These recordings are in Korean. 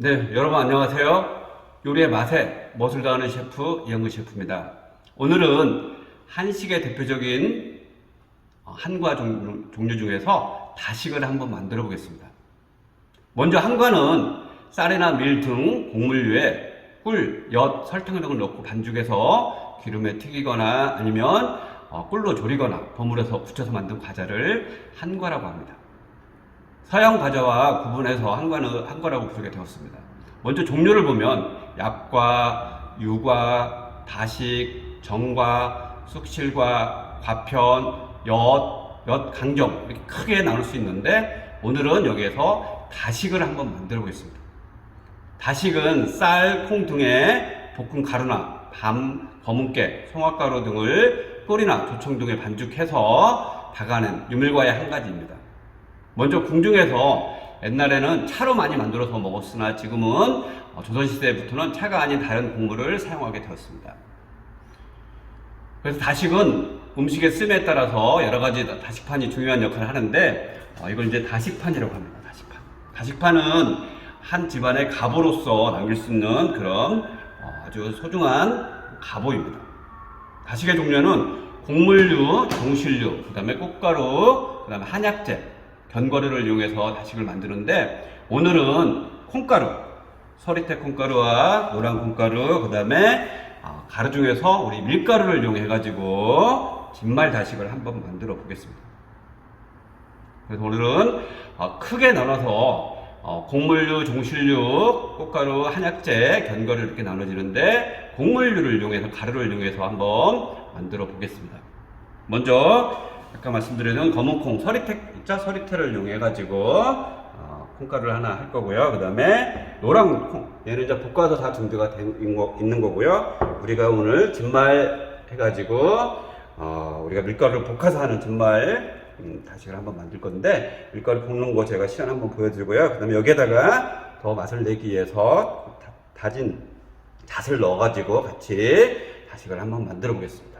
네, 여러분 안녕하세요. 요리의 맛에 멋을 더하는 셰프 이영근 셰프입니다. 오늘은 한식의 대표적인 한과 종류 중에서 다식을 한번 만들어 보겠습니다. 먼저 한과는 쌀이나 밀 등 곡물류에 꿀, 엿, 설탕 등을 넣고 반죽해서 기름에 튀기거나 아니면 꿀로 졸이거나 버무려서 부쳐서 만든 과자를 한과라고 합니다. 서양 과자와 구분해서 한과라고 부르게 되었습니다. 먼저 종류를 보면 약과, 유과, 다식, 정과, 쑥실과, 과편, 엿 강정 이렇게 크게 나눌 수 있는데 오늘은 여기에서 다식을 한번 만들어 보겠습니다. 다식은 쌀, 콩 등의 볶은 가루나 밤, 검은깨, 송화가루 등을 꿀이나 조청 등에 반죽해서 다가낸 유밀과의 한 가지입니다. 먼저 궁중에서 옛날에는 차로 많이 만들어서 먹었으나 지금은 조선시대부터는 차가 아닌 다른 곡물을 사용하게 되었습니다. 그래서 다식은 음식의 쓰임에 따라서 여러 가지 다식판이 중요한 역할을 하는데 이걸 이제 다식판이라고 합니다. 다식판은 한 집안의 가보로서 남길 수 있는 그런 아주 소중한 가보입니다. 다식의 종류는 곡물류, 종실류, 그 다음에 꽃가루, 그 다음에 한약재, 견과류를 이용해서 다식을 만드는데 오늘은 콩가루, 서리태 콩가루와 노란 콩가루, 그 다음에 가루 중에서 우리 밀가루를 이용해 가지고 진말 다식을 한번 만들어 보겠습니다. 그래서 오늘은 크게 나눠서 곡물류, 종실류, 꽃가루, 한약재, 견과류 이렇게 나눠지는데 곡물류를 이용해서 가루를 이용해서 한번 만들어 보겠습니다. 먼저 아까 말씀드린 검은콩, 서리태를 이용해 가지고 콩가루를 하나 할 거고요. 그 다음에 노란 콩, 얘는 이제 볶아서 다 준비가 있는 거고요. 우리가 오늘 진말 해가지고 우리가 밀가루를 볶아서 하는 진말 다식을 한번 만들 건데 밀가루 볶는 거 제가 시간 한번 보여드리고요. 그 다음에 여기에다가 더 맛을 내기 위해서 다진 잣을 넣어가지고 같이 다식을 한번 만들어 보겠습니다.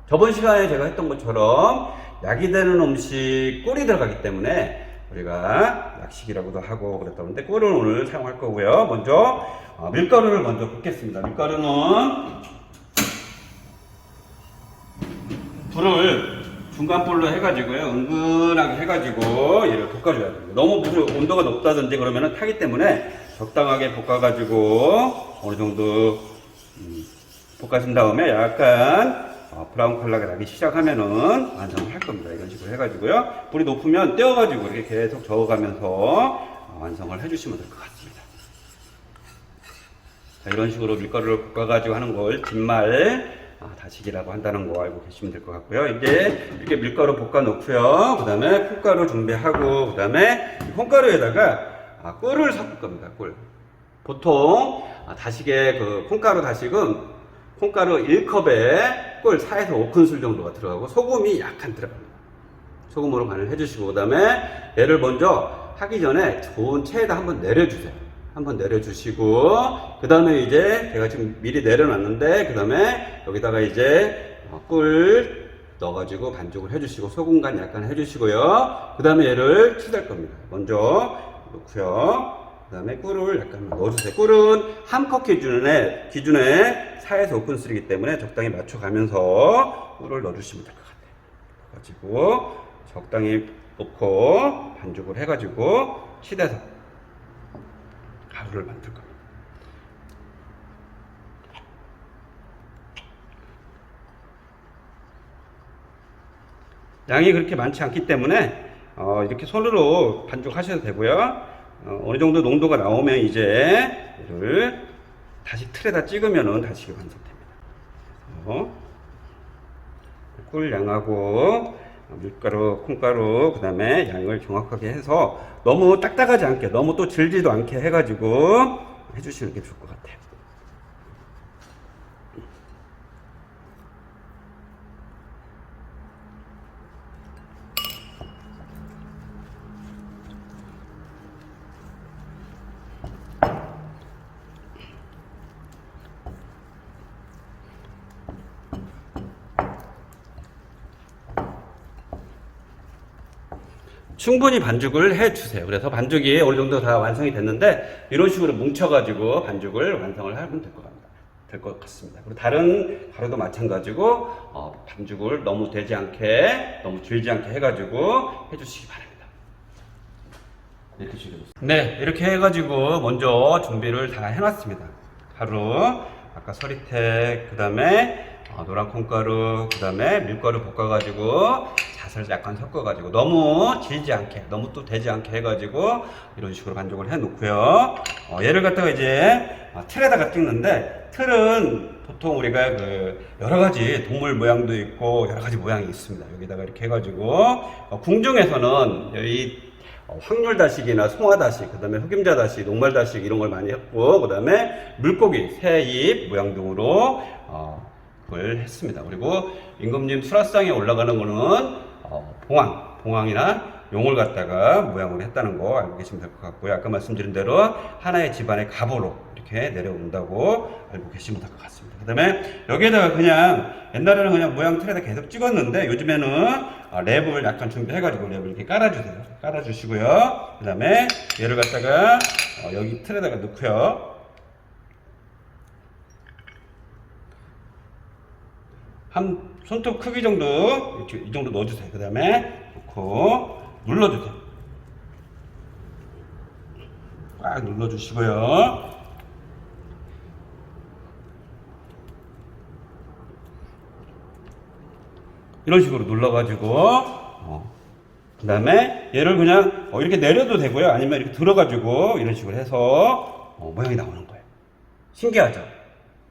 저번 시간에 제가 했던 것처럼 약이 되는 음식 꿀이 들어가기 때문에 우리가 약식이라고도 하고 그랬다는데 꿀은 오늘 사용할 거고요. 먼저 밀가루를 먼저 볶겠습니다. 밀가루는 불을 중간불로 해가지고요. 은근하게 해가지고 얘를 볶아줘야 됩니다. 너무 온도가 높다든지 그러면 타기 때문에 적당하게 볶아가지고 어느 정도 볶아준 다음에 약간 브라운 컬러가 나기 시작하면은 완성을 할 겁니다. 이런 식으로 해가지고요. 불이 높으면 떼어가지고 이렇게 계속 저어가면서 완성을 해주시면 될 것 같습니다. 자, 이런 식으로 밀가루를 볶아가지고 하는 걸 진말 다식이라고 한다는 거 알고 계시면 될 것 같고요. 이제 이렇게 밀가루 볶아 놓고요. 그 다음에 콩가루 준비하고, 그 다음에 콩가루에다가 꿀을 섞을 겁니다. 꿀. 보통 다식의 그 콩가루 다식은 콩가루 1컵에 꿀 4에서 5큰술 정도가 들어가고 소금이 약간 들어갑니다. 소금으로 간을 해주시고 그 다음에 얘를 먼저 하기 전에 좋은 체에다 한번 내려주세요. 한번 내려주시고 그 다음에 이제 제가 지금 미리 내려놨는데 그 다음에 여기다가 이제 꿀 넣어가지고 반죽을 해주시고 소금 간 약간 해주시고요. 그 다음에 얘를 치댈 겁니다. 먼저 넣고요. 그 다음에 꿀을 약간 넣어주세요. 꿀은 한 컵 기준에 4에서 5큰술이기 때문에 적당히 맞춰가면서 꿀을 넣어주시면 될 것 같아요. 가지고 적당히 넣고 반죽을 해가지고 치대서 가루를 만들 겁니다. 양이 그렇게 많지 않기 때문에 이렇게 손으로 반죽하셔도 되고요. 어느 정도 농도가 나오면 이제 이를 다시 틀에다 찍으면은 다시 완성됩니다. 꿀 양하고 밀가루, 콩가루, 그 다음에 양을 정확하게 해서 너무 딱딱하지 않게, 너무 또 질지도 않게 해가지고 해주시는 게 좋을 것 같아요. 충분히 반죽을 해 주세요. 그래서 반죽이 어느 정도 다 완성이 됐는데 이런 식으로 뭉쳐가지고 반죽을 완성을 하면 될 것 같습니다. 그리고 다른 가루도 마찬가지고 반죽을 너무 되지 않게 너무 길지 않게 해가지고 해주시기 바랍니다. 이렇게 준비해줬습니다. 네, 이렇게 해가지고 먼저 준비를 다 해놨습니다. 가루, 아까 서리태, 그 다음에 노란 콩가루, 그 다음에 밀가루 볶아가지고 잣을 약간 섞어가지고 너무 질지 않게, 너무 또 되지 않게 해가지고 이런 식으로 반죽을 해 놓고요. 얘를 갖다가 이제 틀에다가 찍는데, 틀은 보통 우리가 여러 가지 동물 모양도 있고 여러 가지 모양이 있습니다. 여기다가 이렇게 해가지고 궁중에서는 이 확률다식이나 송화다식, 그 다음에 흑임자다식, 녹말다식 이런 걸 많이 했고, 그 다음에 물고기, 새잎 모양 등으로 그걸 했습니다. 그리고 임금님 수라상에 올라가는 거는 봉황이나 용을 갖다가 모양으로 했다는 거 알고 계시면 될 것 같고요. 아까 말씀드린 대로 하나의 집안의 가보로 이렇게 내려온다고 알고 계시면 될 것 같습니다. 그 다음에 여기에다가 그냥 옛날에는 그냥 모양 틀에다 계속 찍었는데 요즘에는 랩을 약간 준비해가지고 랩을 이렇게 깔아주세요. 깔아주시고요. 그 다음에 얘를 갖다가 여기 틀에다가 넣고요. 한 손톱 크기 정도 이렇게 이 정도 넣어주세요. 그 다음에 넣고 눌러주세요. 꽉 눌러주시고요. 이런 식으로 눌러가지고 그 다음에 얘를 그냥 이렇게 내려도 되고요. 아니면 이렇게 들어가지고 이런 식으로 해서 모양이 나오는 거예요. 신기하죠?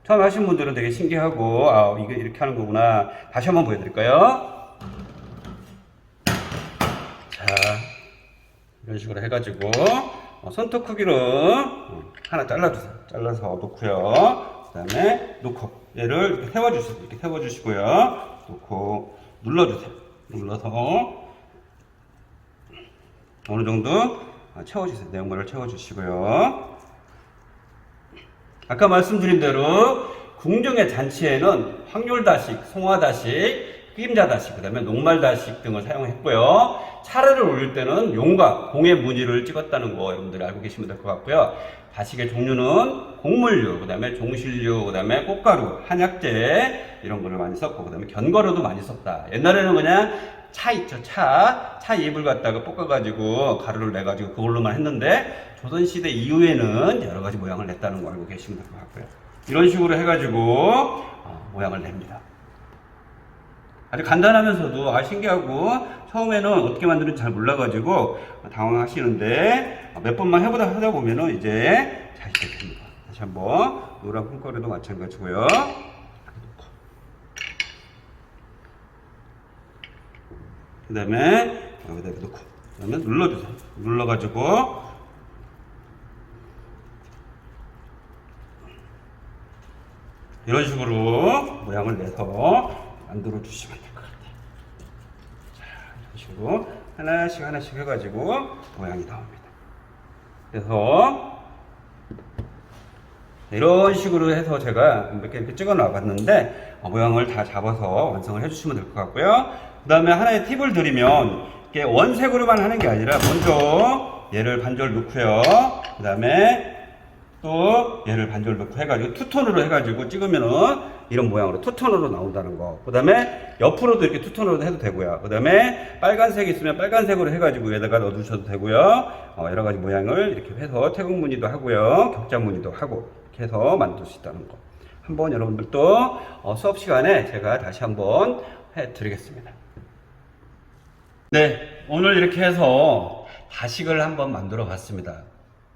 처음 하신 분들은 되게 신기하고 이게 이렇게 하는 거구나. 다시 한번 보여드릴까요? 자, 이런 식으로 해가지고 손톱 크기로 하나 잘라주세요. 잘라서 놓고요. 그 다음에 놓고 얘를 이렇게 세워주세요. 이렇게 세워주시고요. 놓고 눌러주세요. 눌러서 어느 정도 채워주세요. 내용물을 채워주시고요. 아까 말씀드린 대로 궁중의 잔치에는 확률다식, 송화다식, 흑임자다식, 그 다음에 녹말다식 등을 사용했고요. 차례를 올릴 때는 용과 공의 무늬를 찍었다는 거 여러분들이 알고 계시면 될 것 같고요. 다식의 종류는 곡물류, 그 다음에 종실류, 그 다음에 꽃가루, 한약재 이런 거를 많이 썼고, 그 다음에 견과류도 많이 썼다. 옛날에는 그냥 차 있죠, 차 잎을 갖다가 볶아가지고 가루를 내가지고 그걸로만 했는데 조선시대 이후에는 여러 가지 모양을 냈다는 거 알고 계시면 될 것 같고요. 이런 식으로 해가지고 모양을 냅니다. 아주 간단하면서도 신기하고 처음에는 어떻게 만드는지 잘 몰라가지고 당황하시는데 몇 번만 하다 보면은 이제 잘 있게 됩니다. 다시 한번 노란 콩가루도 마찬가지고요. 그 다음에 여기다 넣고 그 다음에 눌러주세요. 눌러가지고 이런 식으로 모양을 내서 만들어 주시면 될 것 같아요. 자, 이런 식으로 하나씩 해가지고 모양이 나옵니다. 그래서 이런 식으로 해서 제가 몇 개 이렇게 찍어 놔 봤는데 모양을 다 잡아서 완성을 해주시면 될 것 같고요. 그 다음에 하나의 팁을 드리면 이렇게 원색으로만 하는 게 아니라 먼저 얘를 반절 넣고요. 그 다음에 또 얘를 반절 넣고 해가지고 투톤으로 해가지고 찍으면은 이런 모양으로 투톤으로 나온다는 거. 그 다음에 옆으로도 이렇게 투톤으로 해도 되고요. 그 다음에 빨간색 있으면 빨간색으로 해가지고 여기다가 넣어주셔도 되고요. 여러 가지 모양을 이렇게 해서 태국 무늬도 하고요. 격자 무늬도 하고 이렇게 해서 만들 수 있다는 거. 한번 여러분들도 수업 시간에 제가 다시 한번 해드리겠습니다. 네, 오늘 이렇게 해서 다식을 한번 만들어 봤습니다.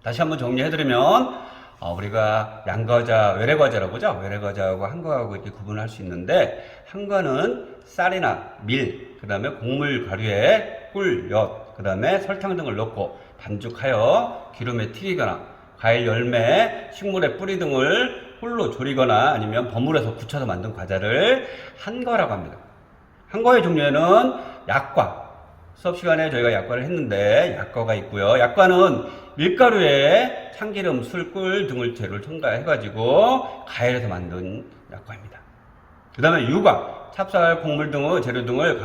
다시 한번 정리해드리면 우리가 양과자, 외래과자라고 하죠. 외래과자하고 한과하고 이렇게 구분할 수 있는데 한과는 쌀이나 밀, 그 다음에 곡물 가루에 꿀, 엿, 그 다음에 설탕 등을 넣고 반죽하여 기름에 튀기거나 과일 열매, 식물의 뿌리 등을 꿀로 졸이거나 아니면 버무려서 굳혀서 만든 과자를 한과라고 합니다. 한과의 종류에는 약과, 수업 시간에 저희가 약과를 했는데 약과가 있고요. 약과는 밀가루에 참기름, 술, 꿀 등을 재료를 첨가해가지고 가열해서 만든 약과입니다. 그 다음에 유과, 찹쌀, 곡물 등의 재료 등을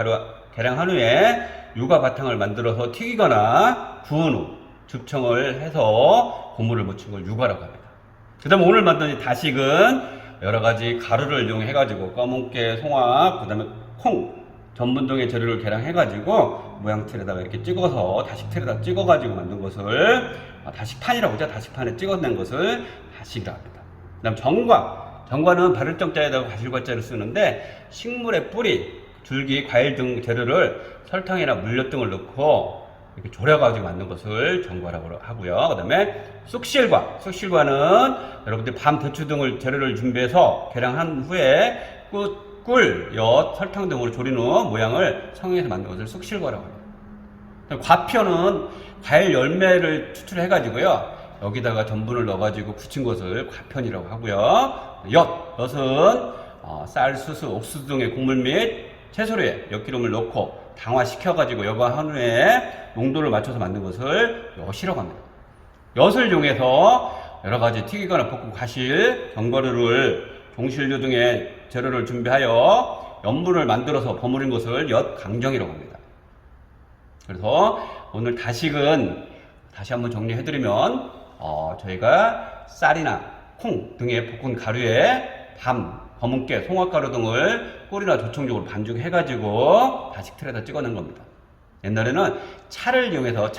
계량한 후에 유가 바탕을 만들어서 튀기거나 구운 후 죽청을 해서 고물을 묻힌 걸 유가라고 합니다. 그 다음에 오늘 만든 이 다식은 여러가지 가루를 이용해가지고 검은깨, 송화, 그 다음에 콩, 전분종의 재료를 계량해가지고 모양 틀에다가 이렇게 찍어서 다식 틀에다 찍어가지고 만든 것을 다식판이라고 하죠. 다식판에 찍어낸 것을 다식이라고 합니다. 그 다음 정과는 바를 정자에다가 과실과자를 쓰는데 식물의 뿌리, 줄기, 과일 등 재료를 설탕이나 물엿 등을 넣고 이렇게 졸여가지고 만든 것을 정과라고 하고요. 그 다음에 쑥실과는 여러분들이 밤, 대추 등을 재료를 준비해서 계량한 후에 꿀, 엿, 설탕 등으로 졸인 후 모양을 성형해서 만든 것을 쑥실과라고 합니다. 과표는 과일 열매를 추출해가지고요. 여기다가 전분을 넣어가지고 굳힌 것을 과편이라고 하고요. 엿은 쌀, 수수, 옥수수 등의 곡물 및 채소류에 엿기름을 넣고 당화시켜가지고 여과한 후에 농도를 맞춰서 만든 것을 엿이라고 합니다. 엿을 이용해서 여러가지 튀기거나 볶은 과실, 견과류를 종실류 등의 재료를 준비하여 염분을 만들어서 버무린 것을 엿강정이라고 합니다. 그래서 오늘 다식은 다시 한번 정리해드리면 저희가 쌀이나 콩 등의 볶은 가루에 밤, 검은깨, 송화가루 등을 꿀이나 조청적으로 반죽해가지고 다식 틀에다 찍어낸 겁니다. 옛날에는 차를 이용해서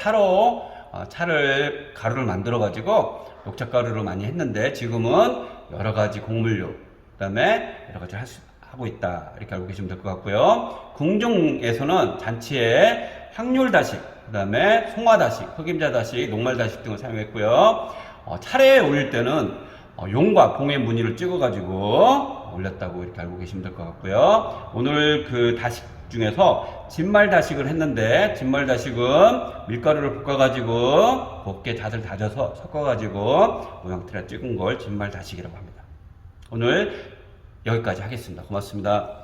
차를 가루를 만들어가지고 녹차가루로 많이 했는데 지금은 여러가지 곡물류, 그 다음에 여러가지 하고 있다. 이렇게 알고 계시면 될 것 같고요. 궁중에서는 잔치에 확률다식, 그 다음에 송화다식, 흑임자다식, 녹말다식 등을 사용했고요. 차례에 올릴 때는 용과 봉의 무늬를 찍어가지고 올렸다고 이렇게 알고 계시면 될 것 같고요. 오늘 그 다식 중에서 진말다식을 했는데 진말다식은 밀가루를 볶아가지고 곱게 잣을 다져서 섞어가지고 모양틀에 찍은 걸 진말다식이라고 합니다. 오늘 여기까지 하겠습니다. 고맙습니다.